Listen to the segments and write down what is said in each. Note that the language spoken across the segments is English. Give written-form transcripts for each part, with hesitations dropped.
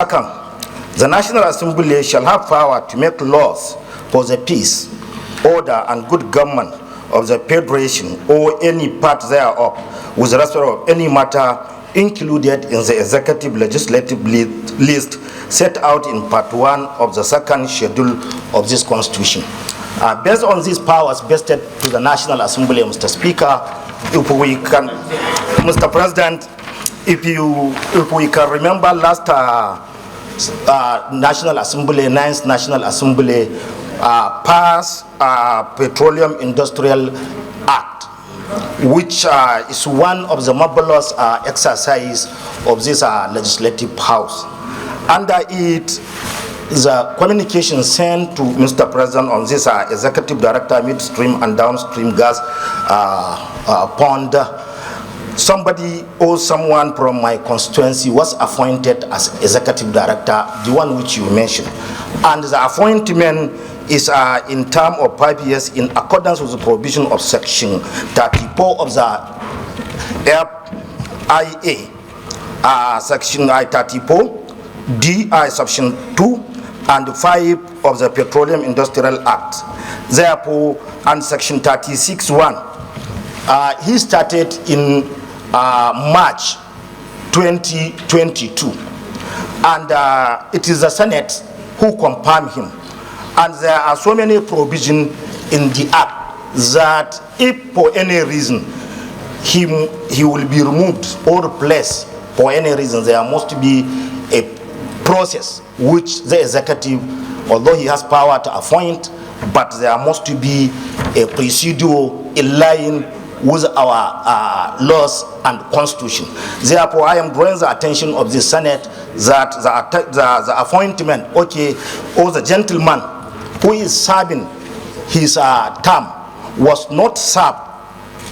Second, the National Assembly shall have power to make laws for the peace, order, and good government of the Federation or any part thereof, with respect of any matter included in the executive legislative list set out in Part 1 of the second schedule of this Constitution. Based on these powers vested to the National Assembly, Mr. Speaker, if we can, Mr. President, if we can remember last National Assembly, 9th National Assembly, passed Petroleum Industrial Act, which is one of the marvelous exercise of this legislative house. Under it, the communication sent to Mr. President on this executive director midstream and downstream gas pond, somebody or someone from my constituency was appointed as executive director, the one which you mentioned. And the appointment is in term of 5 years in accordance with the provision of section 34 of the FIA, section 34, DI section 2 and 5 of the Petroleum Industrial Act. Therefore, and section 36(1), he started in March 2022, and it is the Senate who confirmed him. And there are so many provisions in the act that if for any reason he will be removed or replaced for any reason, there must be a process which the executive, although he has power to appoint, but there must be a procedure in line with our laws and constitution. Therefore, I am drawing the attention of the Senate that the appointment, okay, or the gentleman who is serving his term was not served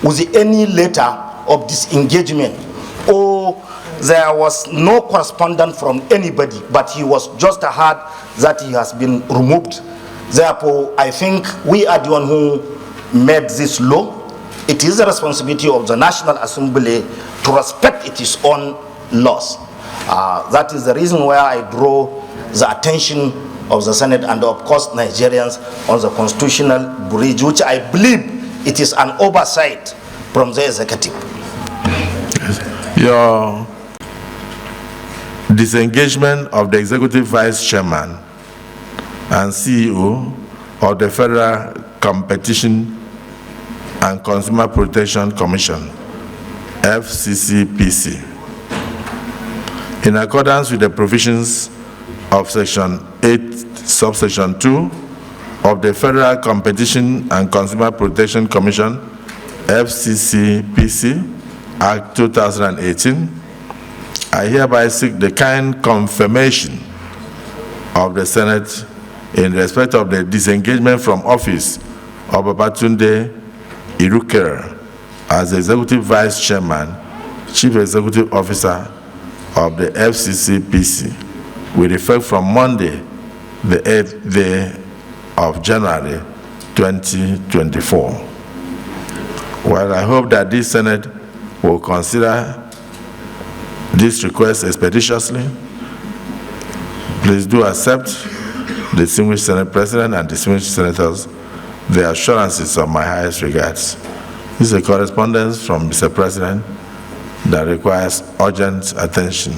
with any letter of disengagement, or there was no correspondence from anybody, but he was just heard that he has been removed. Therefore, I think we are the one who made this law. It is the responsibility of the National Assembly to respect its own laws. That is the reason why I draw the attention of the Senate and of course Nigerians on the constitutional breach, which I believe it is an oversight from the executive. Your disengagement of the executive vice chairman and CEO of the Federal Competition and Consumer Protection Commission, FCCPC, in accordance with the provisions of Section 8, subsection 2 of the Federal Competition and Consumer Protection Commission, FCCPC, Act 2018, I hereby seek the kind confirmation of the Senate in respect of the disengagement from office of Babatunde Irukere as the Executive Vice Chairman, Chief Executive Officer of the FCCPC, with effect from Monday, the 8th day of January 2024. Well, I hope that this Senate will consider this request expeditiously. Please do accept, distinguished Senate President and distinguished Senators, the assurances of my highest regards. This is a correspondence from Mr. President that requires urgent attention.